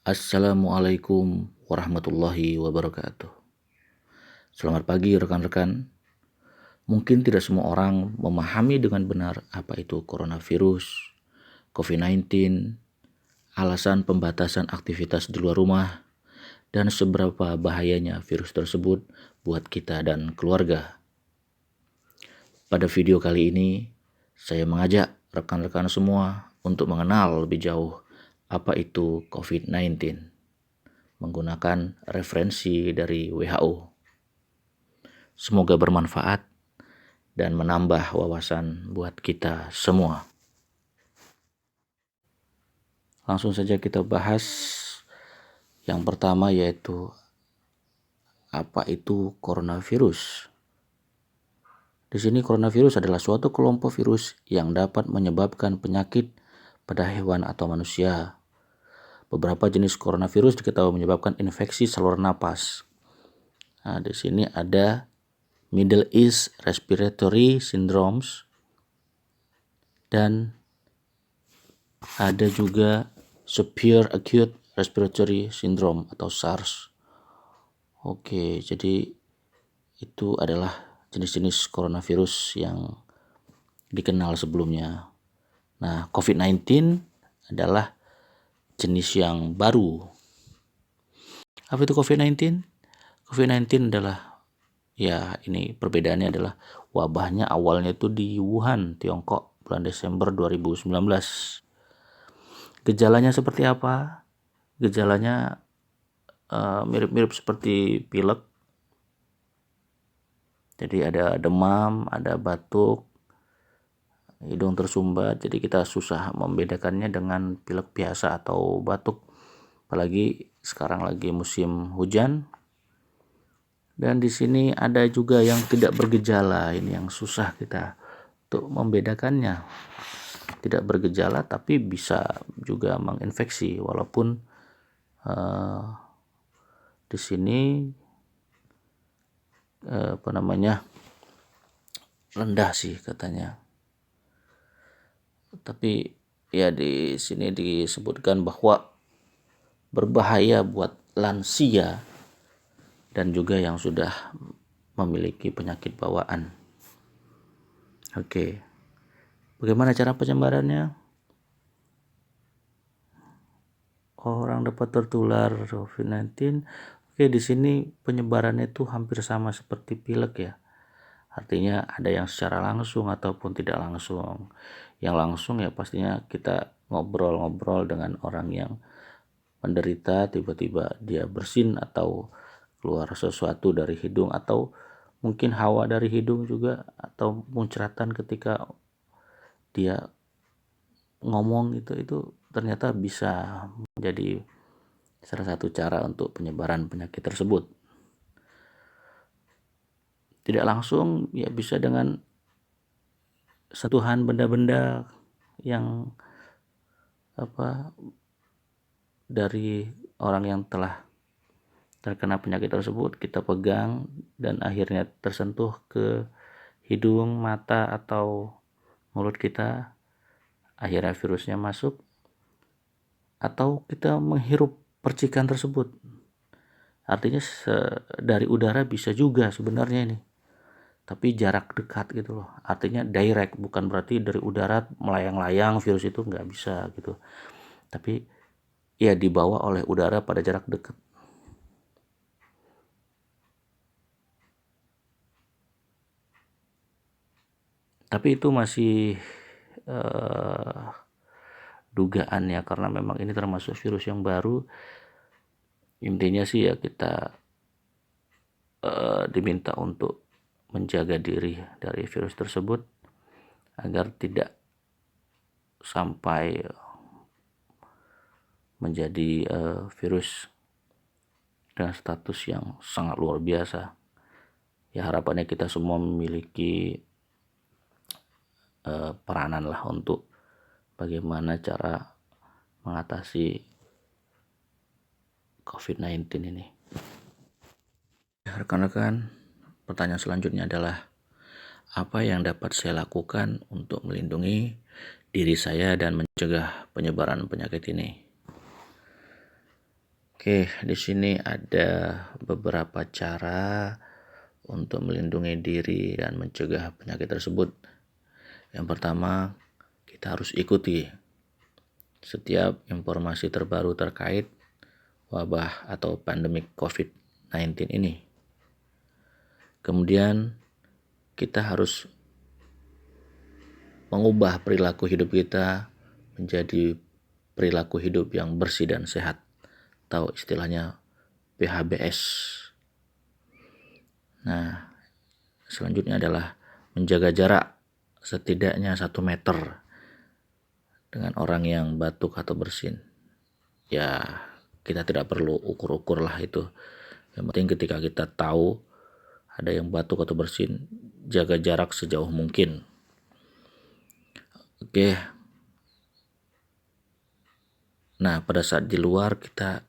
Assalamualaikum warahmatullahi wabarakatuh. Selamat pagi rekan-rekan. Mungkin tidak semua orang memahami dengan benar apa itu coronavirus, COVID-19, alasan pembatasan aktivitas di luar rumah, dan seberapa bahayanya virus tersebut buat kita dan keluarga. Pada video kali ini, saya mengajak rekan-rekan semua untuk mengenal lebih jauh apa itu COVID-19 menggunakan referensi dari WHO. Semoga bermanfaat dan menambah wawasan buat kita semua. Langsung saja kita bahas yang pertama, yaitu apa itu coronavirus. Di sini coronavirus adalah suatu kelompok virus yang dapat menyebabkan penyakit pada hewan atau manusia. Beberapa jenis coronavirus diketahui menyebabkan infeksi saluran napas. Nah, di sini ada Middle East Respiratory Syndromes dan ada juga Severe Acute Respiratory Syndrome atau SARS. Oke, jadi itu adalah jenis-jenis coronavirus yang dikenal sebelumnya. Nah, COVID-19 adalah jenis yang baru. Apa itu COVID-19? COVID-19 adalah, ini perbedaannya adalah wabahnya awalnya itu di Wuhan, Tiongkok, bulan Desember 2019. Gejalanya seperti apa? Gejalanya mirip-mirip seperti pilek. Jadi ada demam, ada batuk, hidung tersumbat. Jadi kita susah membedakannya dengan pilek biasa atau batuk. Apalagi sekarang lagi musim hujan. Dan di sini ada juga yang tidak bergejala. Ini yang susah kita untuk membedakannya. Tidak bergejala tapi bisa juga menginfeksi, walaupun di sini rendah sih katanya. Tapi ya di sini disebutkan bahwa berbahaya buat lansia dan juga yang sudah memiliki penyakit bawaan. Oke. Bagaimana cara penyebarannya? Orang dapat tertular COVID-19. Oke, di sini penyebarannya itu hampir sama seperti pilek ya. Artinya ada yang secara langsung ataupun tidak langsung. Yang langsung ya pastinya kita ngobrol-ngobrol dengan orang yang menderita, tiba-tiba dia bersin atau keluar sesuatu dari hidung, atau mungkin hawa dari hidung juga, atau muncratan ketika dia ngomong, itu ternyata bisa menjadi salah satu cara untuk penyebaran penyakit tersebut. Tidak langsung ya bisa dengan sentuhan benda-benda yang dari orang yang telah terkena penyakit tersebut, kita pegang dan akhirnya tersentuh ke hidung, mata, atau mulut kita, akhirnya virusnya masuk, atau kita menghirup percikan tersebut. Artinya dari udara bisa juga sebenarnya ini, tapi jarak dekat gitu loh. Artinya direct, bukan berarti dari udara melayang-layang virus itu, nggak bisa gitu. Tapi ya dibawa oleh udara pada jarak dekat. Tapi itu masih dugaan ya, karena memang ini termasuk virus yang baru. Intinya sih ya kita diminta untuk menjaga diri dari virus tersebut agar tidak sampai menjadi virus dengan status yang sangat luar biasa. Ya harapannya kita semua memiliki peranan lah untuk bagaimana cara mengatasi COVID-19 ini. Rekan-rekan, pertanyaan selanjutnya adalah apa yang dapat saya lakukan untuk melindungi diri saya dan mencegah penyebaran penyakit ini? Oke, di sini ada beberapa cara untuk melindungi diri dan mencegah penyakit tersebut. Yang pertama, kita harus ikuti setiap informasi terbaru terkait wabah atau pandemik COVID-19 ini. Kemudian, kita harus mengubah perilaku hidup kita menjadi perilaku hidup yang bersih dan sehat, atau istilahnya PHBS. Nah, selanjutnya adalah menjaga jarak setidaknya 1 meter dengan orang yang batuk atau bersin. Ya, kita tidak perlu ukur-ukur lah itu. Yang penting ketika kita tahu ada yang batuk atau bersin, jaga jarak sejauh mungkin. Oke. Nah, pada saat di luar kita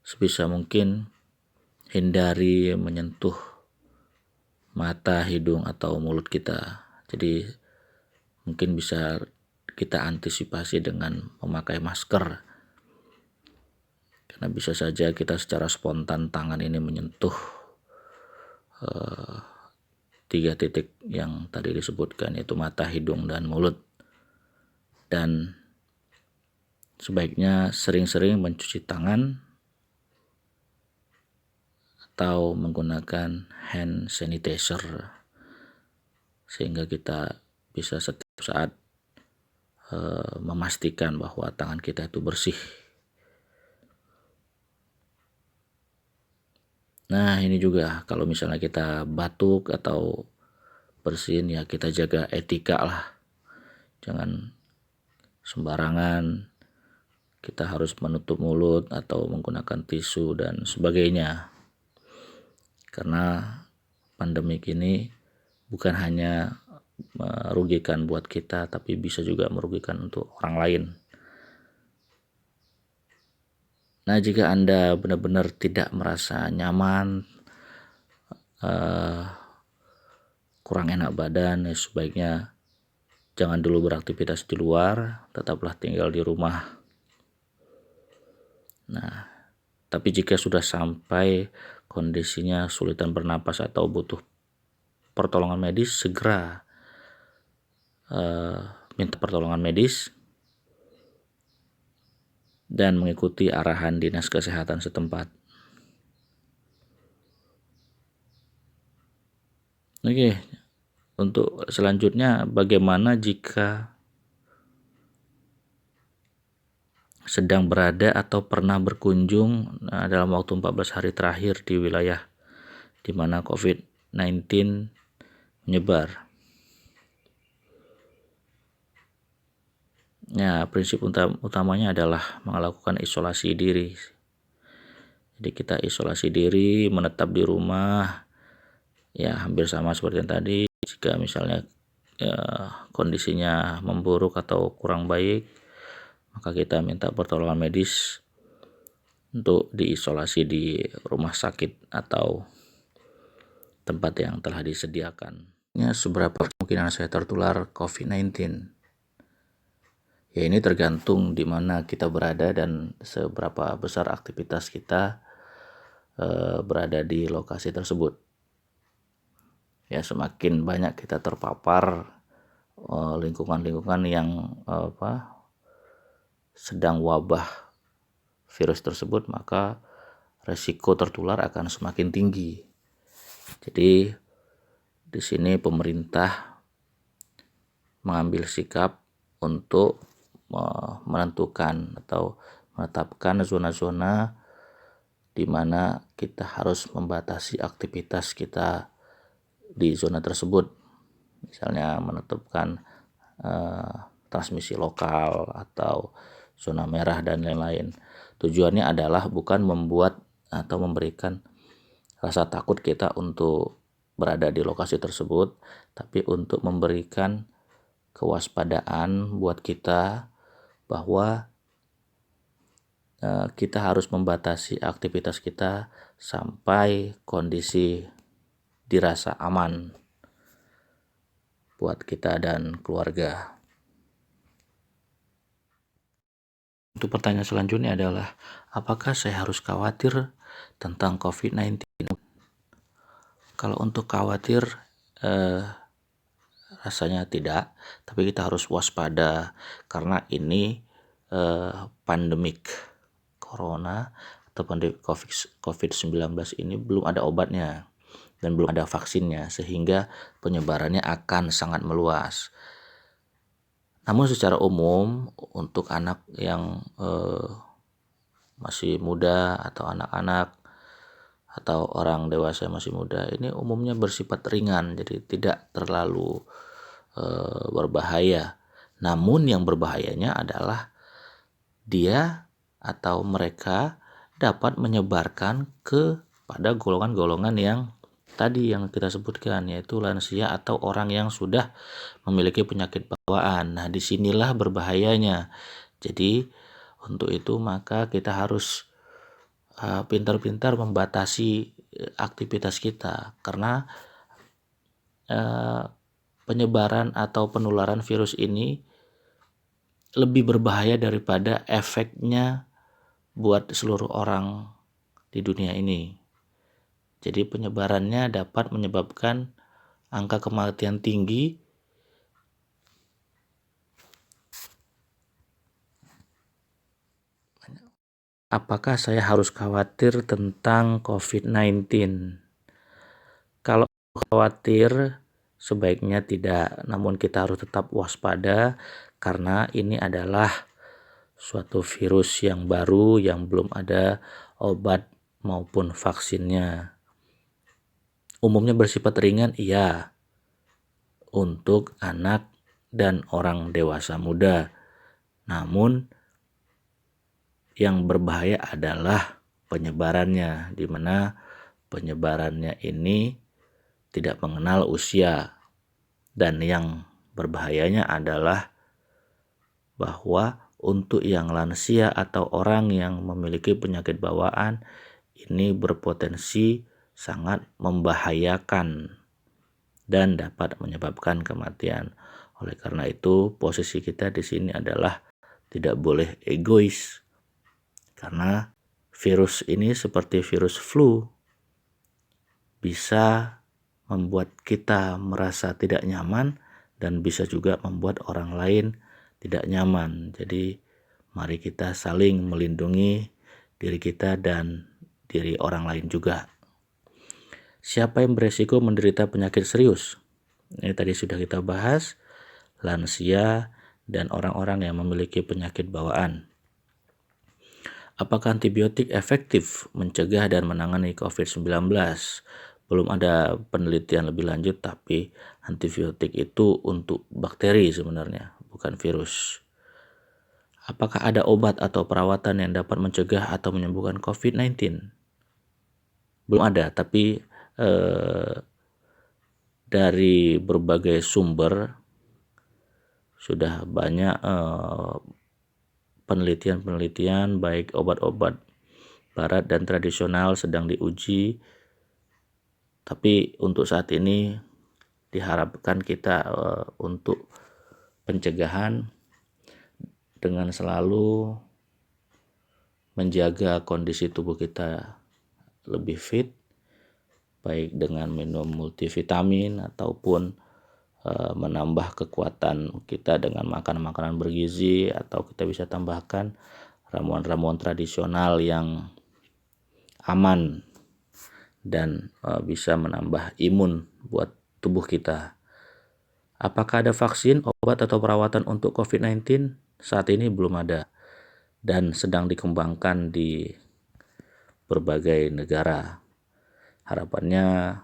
sebisa mungkin hindari menyentuh mata, hidung, atau mulut kita. Jadi mungkin bisa kita antisipasi dengan memakai masker. Karena bisa saja kita secara spontan tangan ini menyentuh 3 titik yang tadi disebutkan, yaitu mata, hidung, dan mulut. Dan sebaiknya sering-sering mencuci tangan atau menggunakan hand sanitizer sehingga kita bisa setiap saat memastikan bahwa tangan kita itu bersih. Nah, ini juga kalau misalnya kita batuk atau bersin, ya kita jaga etika lah. Jangan sembarangan kita harus menutup mulut atau menggunakan tisu dan sebagainya. Karena pandemik ini bukan hanya merugikan buat kita, tapi bisa juga merugikan untuk orang lain. Nah, jika Anda benar-benar tidak merasa nyaman, kurang enak badan, ya sebaiknya jangan dulu beraktivitas di luar, tetaplah tinggal di rumah. Nah, tapi jika sudah sampai kondisinya sulitan bernapas atau butuh pertolongan medis, segera minta pertolongan medis dan mengikuti arahan dinas kesehatan setempat. Oke, untuk selanjutnya bagaimana jika sedang berada atau pernah berkunjung dalam waktu 14 hari terakhir di wilayah di mana COVID-19 menyebar. Ya, prinsip utamanya adalah melakukan isolasi diri. Jadi kita isolasi diri, menetap di rumah, ya hampir sama seperti yang tadi. Jika misalnya kondisinya memburuk atau kurang baik, maka kita minta pertolongan medis untuk diisolasi di rumah sakit atau tempat yang telah disediakan. Seberapa kemungkinan saya tertular COVID-19? Ya, ini tergantung di mana kita berada dan seberapa besar aktivitas kita berada di lokasi tersebut. Ya, semakin banyak kita terpapar lingkungan-lingkungan yang sedang wabah virus tersebut, maka resiko tertular akan semakin tinggi. Jadi di sini pemerintah mengambil sikap untuk menentukan atau menetapkan zona-zona di mana kita harus membatasi aktivitas kita di zona tersebut. Misalnya menetapkan transmisi lokal atau zona merah dan lain-lain. Tujuannya adalah bukan membuat atau memberikan rasa takut kita untuk berada di lokasi tersebut, tapi untuk memberikan kewaspadaan buat kita bahwa kita harus membatasi aktivitas kita sampai kondisi dirasa aman buat kita dan keluarga. Untuk pertanyaan selanjutnya adalah, Apakah saya harus khawatir tentang COVID-19? Kalau untuk khawatir, rasanya tidak, tapi kita harus waspada karena ini pandemik corona atau pandemik COVID-19 ini belum ada obatnya dan belum ada vaksinnya, sehingga penyebarannya akan sangat meluas. Namun secara umum untuk anak yang masih muda atau anak-anak atau orang dewasa yang masih muda, ini umumnya bersifat ringan, jadi tidak terlalu berbahaya. Namun yang berbahayanya adalah dia atau mereka dapat menyebarkan kepada golongan-golongan yang tadi yang kita sebutkan, yaitu lansia atau orang yang sudah memiliki penyakit bawaan. Nah, disinilah berbahayanya. Jadi untuk itu maka kita harus pintar-pintar membatasi aktivitas kita, karena penyebaran atau penularan virus ini lebih berbahaya daripada efeknya buat seluruh orang di dunia ini. Jadi penyebarannya dapat menyebabkan angka kematian tinggi. Apakah saya harus khawatir tentang COVID-19? Kalau khawatir sebaiknya tidak, namun kita harus tetap waspada karena ini adalah suatu virus yang baru yang belum ada obat maupun vaksinnya. Umumnya bersifat ringan, iya, untuk anak dan orang dewasa muda. Namun yang berbahaya adalah penyebarannya, di mana penyebarannya ini tidak mengenal usia. Dan yang berbahayanya adalah bahwa untuk yang lansia atau orang yang memiliki penyakit bawaan ini berpotensi sangat membahayakan dan dapat menyebabkan kematian. Oleh karena itu, posisi kita di sini adalah tidak boleh egois, karena virus ini seperti virus flu bisa membuat kita merasa tidak nyaman dan bisa juga membuat orang lain tidak nyaman. Jadi mari kita saling melindungi diri kita dan diri orang lain juga. Siapa yang beresiko menderita penyakit serius? Ini tadi sudah kita bahas, lansia dan orang-orang yang memiliki penyakit bawaan. Apakah antibiotik efektif mencegah dan menangani COVID-19? Belum ada penelitian lebih lanjut, tapi antibiotik itu untuk bakteri sebenarnya, bukan virus. Apakah ada obat atau perawatan yang dapat mencegah atau menyembuhkan COVID-19? Belum ada, tapi dari berbagai sumber sudah banyak penelitian-penelitian, baik obat-obat barat dan tradisional sedang diuji. Tapi untuk saat ini diharapkan kita untuk pencegahan dengan selalu menjaga kondisi tubuh kita lebih fit, baik dengan minum multivitamin ataupun menambah kekuatan kita dengan makan makanan bergizi, atau kita bisa tambahkan ramuan-ramuan tradisional yang aman dan bisa menambah imun buat tubuh kita. Apakah ada vaksin, obat atau perawatan untuk COVID-19? Saat ini belum ada dan sedang dikembangkan di berbagai negara. Harapannya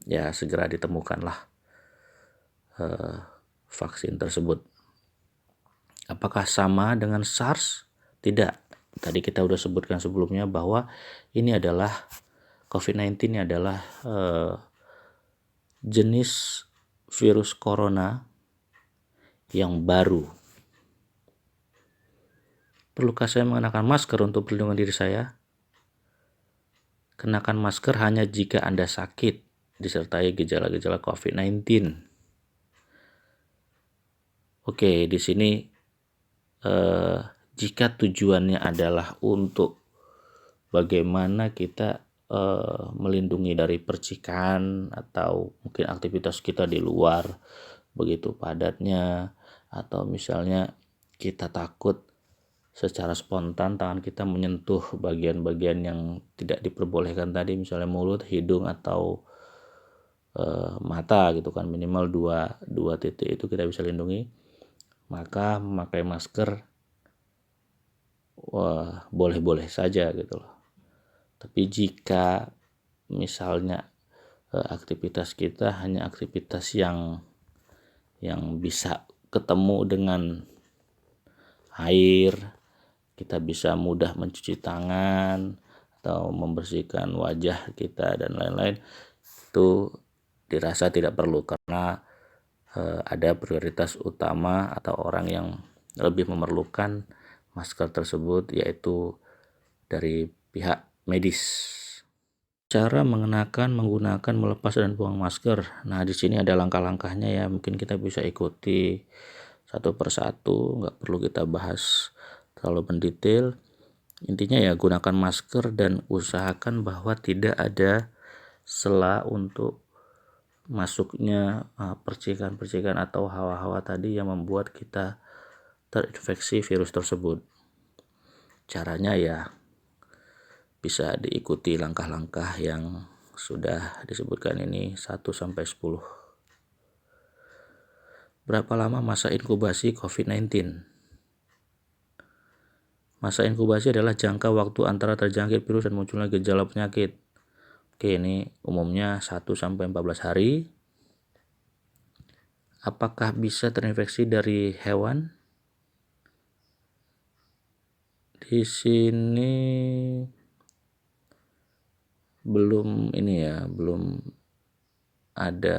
ya segera ditemukanlah vaksin tersebut. Apakah sama dengan SARS? Tidak. Tadi kita sudah sebutkan sebelumnya bahwa ini adalah COVID-19 ini adalah jenis virus corona yang baru. Perlukah saya mengenakan masker untuk perlindungan diri saya? Kenakan masker hanya jika Anda sakit disertai gejala-gejala COVID-19. Oke, di sini jika tujuannya adalah untuk bagaimana kita melindungi dari percikan atau mungkin aktivitas kita di luar begitu padatnya, atau misalnya kita takut secara spontan tangan kita menyentuh bagian-bagian yang tidak diperbolehkan tadi, misalnya mulut, hidung, atau mata gitu kan. Minimal dua titik itu kita bisa lindungi. Maka memakai masker boleh-boleh saja gitu loh. Tapi jika misalnya aktivitas kita hanya aktivitas yang bisa ketemu dengan air, kita bisa mudah mencuci tangan atau membersihkan wajah kita dan lain-lain, itu dirasa tidak perlu karena ada prioritas utama atau orang yang lebih memerlukan masker tersebut, yaitu dari pihak medis. Cara mengenakan, menggunakan, melepas, dan buang masker. Nah, di sini ada langkah-langkahnya ya, mungkin kita bisa ikuti satu persatu, nggak perlu kita bahas terlalu mendetail. Intinya ya, gunakan masker dan usahakan bahwa tidak ada sela untuk masuknya percikan-percikan atau hawa-hawa tadi yang membuat kita terinfeksi virus tersebut. Caranya ya bisa diikuti langkah-langkah yang sudah disebutkan ini 1-10. Berapa lama masa inkubasi COVID-19? Masa inkubasi adalah jangka waktu antara terjangkit virus dan munculnya gejala penyakit. Oke, ini umumnya 1-14 hari. Apakah bisa terinfeksi dari hewan? Di sini belum ada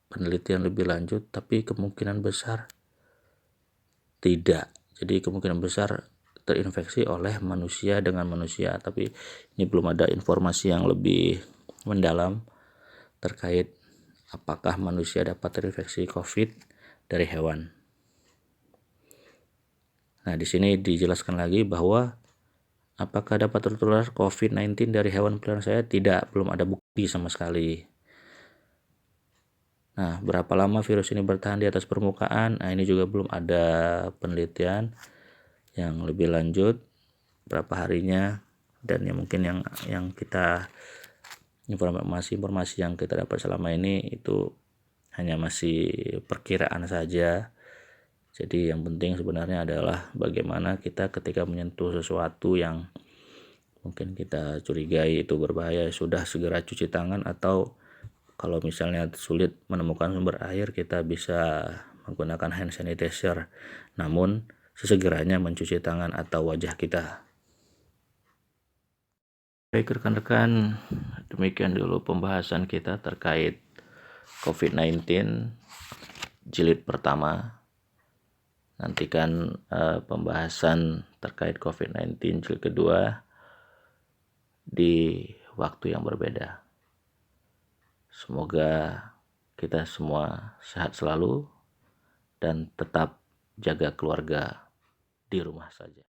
penelitian lebih lanjut, tapi kemungkinan besar tidak. Jadi kemungkinan besar terinfeksi oleh manusia dengan manusia, tapi ini belum ada informasi yang lebih mendalam terkait apakah manusia dapat terinfeksi COVID dari hewan. Nah, di sini dijelaskan lagi bahwa apakah dapat tertular COVID-19 dari hewan peliharaan saya? Tidak, belum ada bukti sama sekali. Nah, berapa lama virus ini bertahan di atas permukaan? Nah, ini juga belum ada penelitian yang lebih lanjut, berapa harinya, dan yang mungkin yang kita informasi yang kita dapat selama ini itu hanya masih perkiraan saja. Jadi yang penting sebenarnya adalah bagaimana kita ketika menyentuh sesuatu yang mungkin kita curigai itu berbahaya, sudah segera cuci tangan, atau kalau misalnya sulit menemukan sumber air, kita bisa menggunakan hand sanitizer, namun sesegeranya mencuci tangan atau wajah kita. Baik rekan-rekan, demikian dulu pembahasan kita terkait COVID-19 jilid pertama. Nantikan pembahasan terkait COVID-19 jilid kedua di waktu yang berbeda. Semoga kita semua sehat selalu dan tetap jaga keluarga di rumah saja.